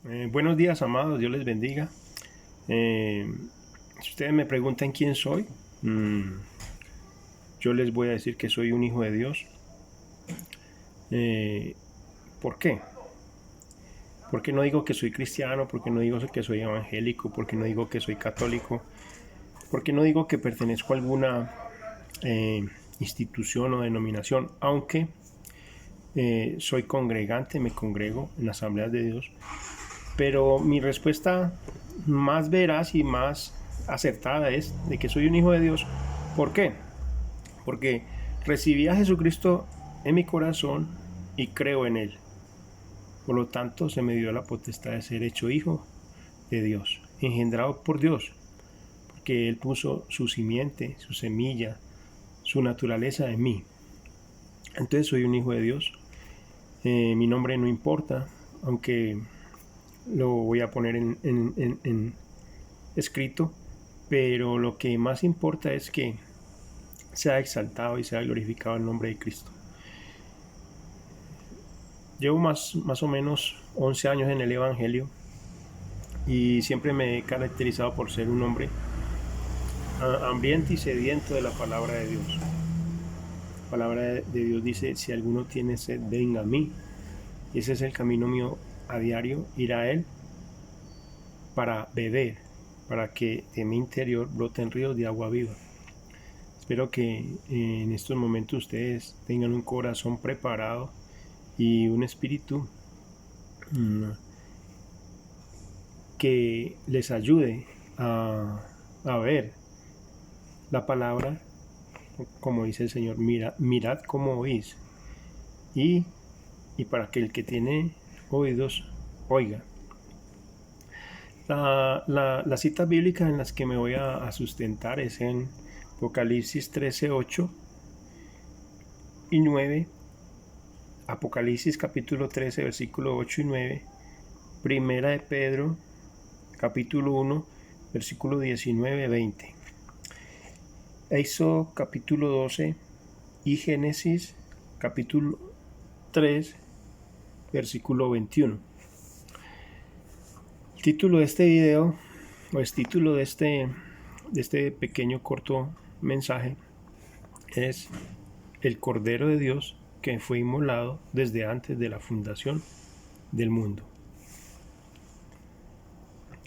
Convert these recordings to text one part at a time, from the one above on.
Buenos días, amados, Dios les bendiga. Si ustedes me preguntan quién soy, yo les voy a decir que soy un hijo de Dios. Eh, ¿Por qué? Porque no digo que soy cristiano, porque no digo que soy evangélico, porque no digo que soy católico, porque no digo que pertenezco a alguna institución o denominación, aunque soy congregante, me congrego en las asambleas de Dios. Pero mi respuesta más veraz y más acertada es de que soy un hijo de Dios. ¿Por qué? Porque recibí a Jesucristo en mi corazón y creo en Él. Por lo tanto, se me dio la potestad de ser hecho hijo de Dios, engendrado por Dios, porque Él puso su simiente, su semilla, su naturaleza en mí. Entonces soy un hijo de Dios. Mi nombre no importa, aunque lo voy a poner en escrito, pero lo que más importa es que sea exaltado y sea glorificado el nombre de Cristo. Llevo más o menos 11 años en el Evangelio y siempre me he caracterizado por ser un hombre hambriento y sediento de la palabra de Dios. La palabra de Dios dice: si alguno tiene sed, venga a mí. Y ese es el camino mío a diario, ir a Él para beber, para que de mi interior broten ríos de agua viva. Espero que en estos momentos ustedes tengan un corazón preparado y un espíritu que les ayude a ver la palabra, como dice el Señor: mirad cómo oís, y para que el que tiene oídos oiga. Las citas bíblicas en las que me voy a sustentar es en Apocalipsis 13, 8 y 9, Apocalipsis capítulo 13, versículo 8 y 9, Primera de Pedro capítulo 1, versículo 19, 20, Éxodo capítulo 12 y Génesis capítulo 3, versículo 21. El título de este video, o el título de este pequeño corto mensaje, es El Cordero de Dios que fue inmolado desde antes de la fundación del mundo.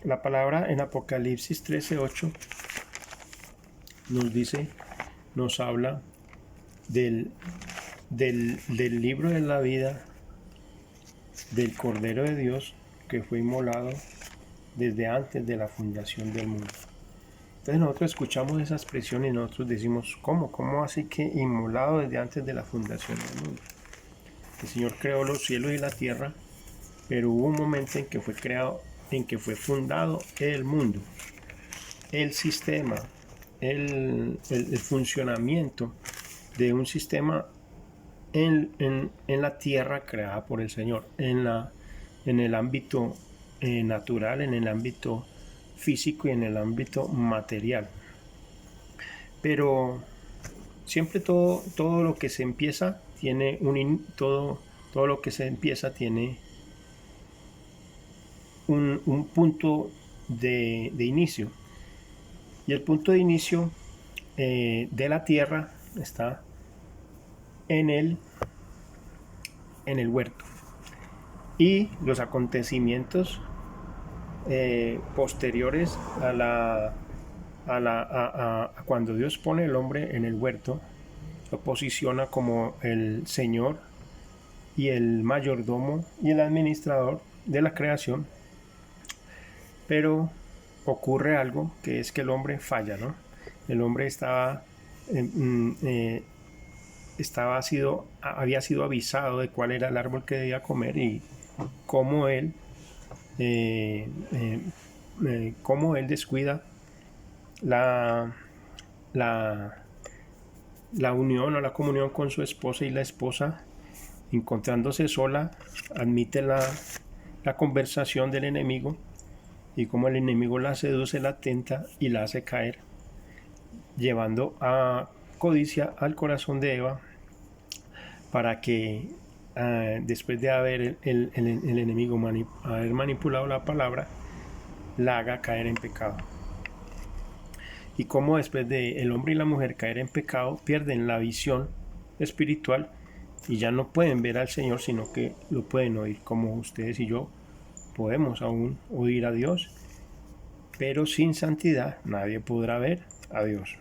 La palabra en Apocalipsis 13:8 nos habla del libro de la vida del Cordero de Dios que fue inmolado desde antes de la fundación del mundo. Entonces nosotros escuchamos esa expresión y nosotros decimos: ¿cómo así que inmolado desde antes de la fundación del mundo? El Señor creó los cielos y la tierra, pero hubo un momento en que fue creado, en que fue fundado el mundo, el sistema, el funcionamiento de un sistema en la tierra creada por el Señor, en el ámbito natural, en el ámbito físico y en el ámbito material. Pero siempre todo lo que se empieza tiene todo lo que se empieza tiene un punto de inicio. Y el punto de inicio de la tierra está en el huerto. Y los acontecimientos posteriores a cuando Dios pone el hombre en el huerto, lo posiciona como el Señor y el mayordomo y el administrador de la creación. Pero ocurre algo, que es que el hombre falla, ¿no? El hombre había sido avisado de cuál era el árbol que debía comer y cómo él descuida la unión o la comunión con su esposa, y la esposa, encontrándose sola, admite la conversación del enemigo, y como el enemigo la seduce, la tenta y la hace caer, llevando a codicia al corazón de Eva para que después de haber el enemigo haber manipulado la palabra, la haga caer en pecado. Y cómo después de el hombre y la mujer caer en pecado, pierden la visión espiritual y ya no pueden ver al Señor, sino que lo pueden oír, como ustedes y yo podemos aún oír a Dios, pero sin santidad nadie podrá ver a Dios.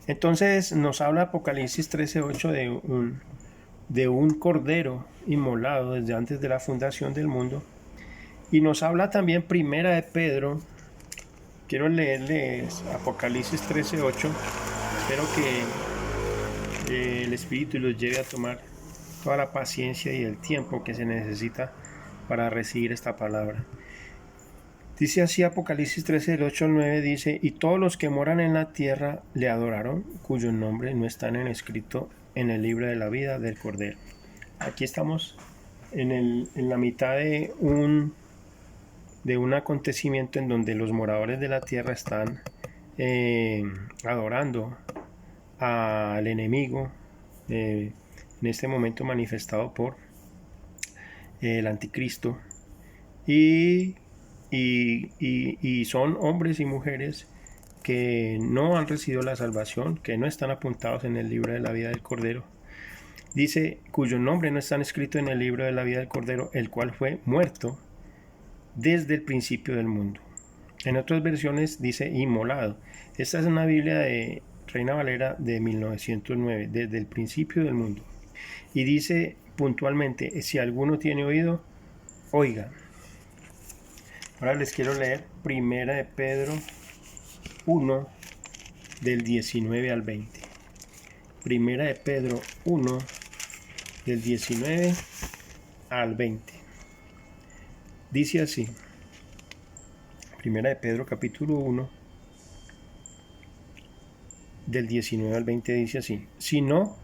Entonces nos habla Apocalipsis 13:8 de un cordero inmolado desde antes de la fundación del mundo, y nos habla también Primera de Pedro. Quiero leerles Apocalipsis 13:8. Espero que el Espíritu los lleve a tomar toda la paciencia y el tiempo que se necesita para recibir esta palabra. Dice así Apocalipsis 13, del 8 al 9, dice: y todos los que moran en la tierra le adoraron, cuyos nombres no están escrito en el libro de la vida del Cordero. Aquí estamos en la mitad de un acontecimiento en donde los moradores de la tierra están adorando al enemigo, en este momento manifestado por el anticristo, y son hombres y mujeres que no han recibido la salvación, que no están apuntados en el libro de la vida del Cordero. Dice: cuyo nombre no están escritos en el libro de la vida del Cordero, el cual fue muerto desde el principio del mundo. En otras versiones dice inmolado. Esta es una Biblia de Reina Valera de 1909, desde el principio del mundo. Y dice puntualmente: si alguno tiene oído, oiga. Ahora les quiero leer Primera de Pedro 1, del 19 al 20. Primera de Pedro 1, del 19 al 20. Dice así, Primera de Pedro capítulo 1, del 19 al 20, dice así: sino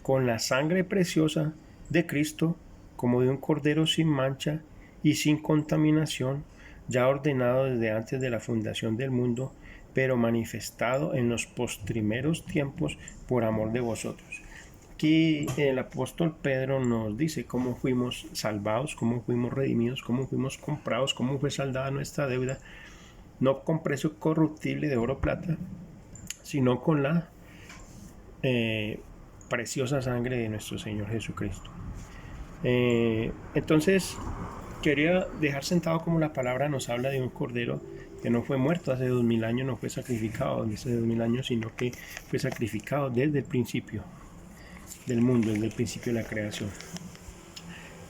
con la sangre preciosa de Cristo, como de un cordero sin mancha y sin contaminación, ya ordenado desde antes de la fundación del mundo, pero manifestado en los postrimeros tiempos por amor de vosotros. Aquí el apóstol Pedro nos dice cómo fuimos salvados, cómo fuimos redimidos, cómo fuimos comprados, cómo fue saldada nuestra deuda, no con precio corruptible de oro o plata, sino con la preciosa sangre de nuestro Señor Jesucristo. Entonces quería dejar sentado como la palabra nos habla de un cordero que no fue muerto hace 2000 años, no fue sacrificado hace 2000 años, sino que fue sacrificado desde el principio del mundo, desde el principio de la creación.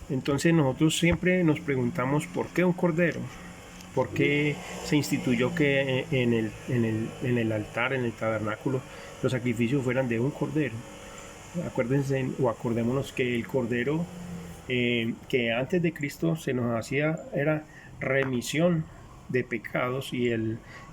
Entonces nosotros siempre nos preguntamos: ¿por qué un cordero? ¿Por qué se instituyó que en el altar, en el tabernáculo, los sacrificios fueran de un cordero? Acuérdense o acordémonos que el cordero que antes de Cristo se nos hacía era remisión de pecados, y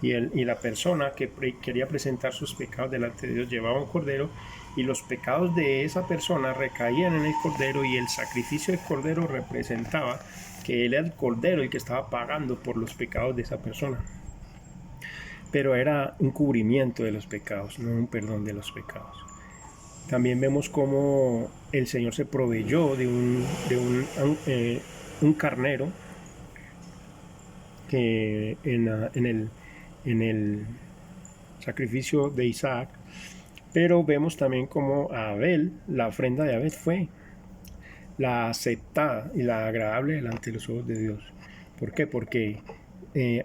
la persona que quería presentar sus pecados delante de Dios llevaba un cordero, y los pecados de esa persona recaían en el cordero, y el sacrificio del cordero representaba que él era el cordero y que estaba pagando por los pecados de esa persona. Pero era un cubrimiento de los pecados, no un perdón de los pecados. También vemos cómo el Señor se proveyó de un carnero que en el sacrificio de Isaac. Pero vemos también cómo Abel, la ofrenda de Abel fue la aceptada y la agradable delante de los ojos de Dios. ¿Por qué? Porque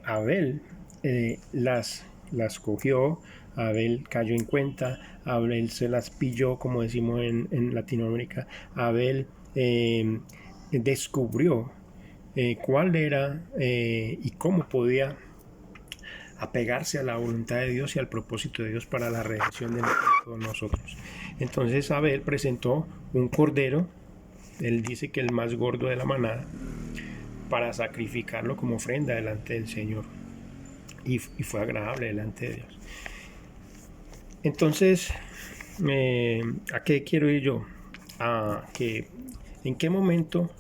Abel las cogió, Abel cayó en cuenta, Abel se las pilló, como decimos en Latinoamérica. Abel descubrió cuál era y cómo podía apegarse a la voluntad de Dios y al propósito de Dios para la redención de todos nosotros. Entonces Abel presentó un cordero, él dice que el más gordo de la manada, para sacrificarlo como ofrenda delante del Señor, y fue agradable delante de Dios. Entonces, ¿a qué quiero ir yo? A que ¿en qué momento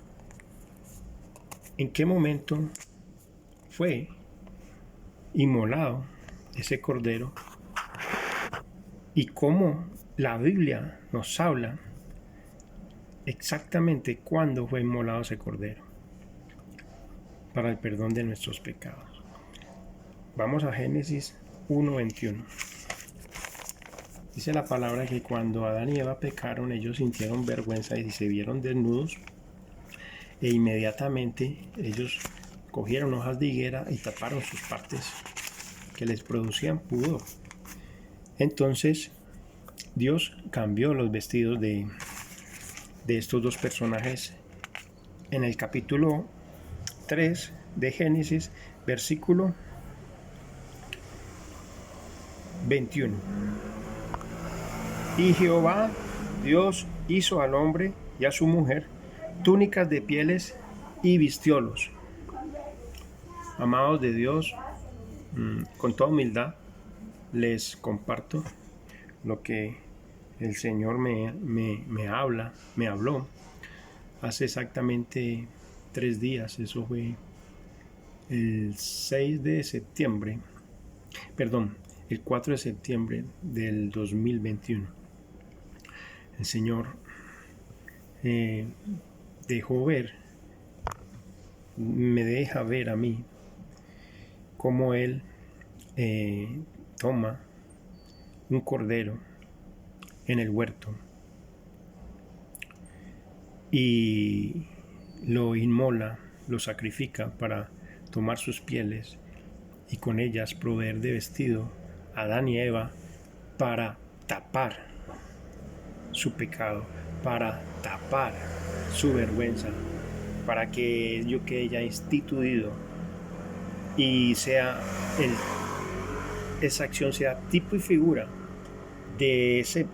fue inmolado ese cordero, y cómo la Biblia nos habla exactamente cuándo fue inmolado ese cordero para el perdón de nuestros pecados. Vamos a Génesis 1:21. Dice la palabra que cuando Adán y Eva pecaron, ellos sintieron vergüenza y se vieron desnudos, e inmediatamente ellos cogieron hojas de higuera y taparon sus partes que les producían pudor. Entonces Dios cambió los vestidos de estos dos personajes en el capítulo 3 de Génesis, versículo 21. Y Jehová Dios hizo al hombre y a su mujer túnicas de pieles y vistiólos. Amados de Dios, con toda humildad les comparto lo que el Señor me habló hace exactamente 3 días. Eso fue el 6 de septiembre, el 4 de septiembre del 2021. El Señor me deja ver a mí cómo Él toma un cordero en el huerto y lo inmola, lo sacrifica para tomar sus pieles y con ellas proveer de vestido a Adán y Eva para tapar su pecado, para tapar su vergüenza, para que ello que ella ha instituido y sea esa acción sea tipo y figura de ese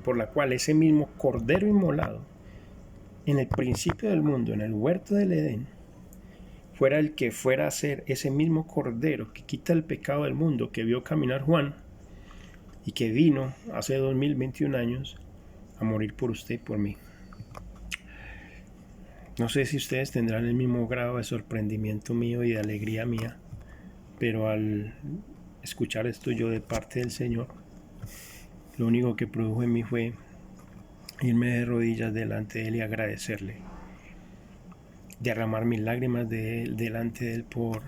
por la cual ese mismo cordero inmolado en el principio del mundo, en el huerto del Edén, fuera el que fuera a ser ese mismo cordero que quita el pecado del mundo, que vio caminar Juan y que vino hace 2021 años a morir por usted y por mí. No sé si ustedes tendrán el mismo grado de sorprendimiento mío y de alegría mía, pero al escuchar esto yo de parte del Señor, lo único que produjo en mí fue irme de rodillas delante de Él y agradecerle, derramar mis lágrimas delante de Él por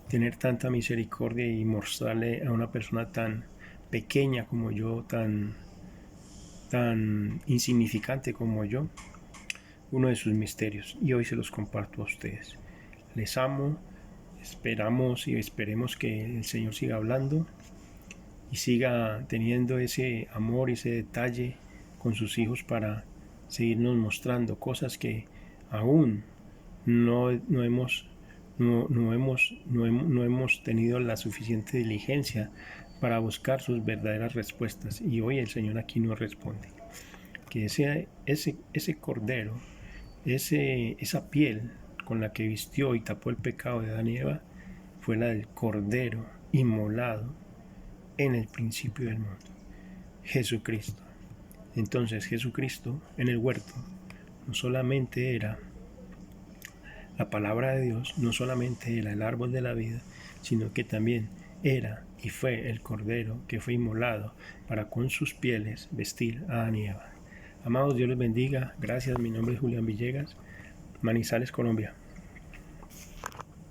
tener tanta misericordia y mostrarle a una persona tan pequeña como yo, tan insignificante como yo, uno de sus misterios, y hoy se los comparto a ustedes. Les amo, esperemos que el Señor siga hablando y siga teniendo ese amor y ese detalle con sus hijos para seguirnos mostrando cosas que aún no hemos tenido la suficiente diligencia para buscar sus verdaderas respuestas, y hoy el Señor aquí nos responde que ese cordero, esa piel con la que vistió y tapó el pecado de Adán y Eva fue la del cordero inmolado en el principio del mundo, Jesucristo. Entonces Jesucristo en el huerto no solamente era la palabra de Dios, no solamente era el árbol de la vida, sino que también era y fue el cordero que fue inmolado para con sus pieles vestir a Adán y Eva. Amados, Dios les bendiga. Gracias, mi nombre es Julián Villegas, Manizales, Colombia.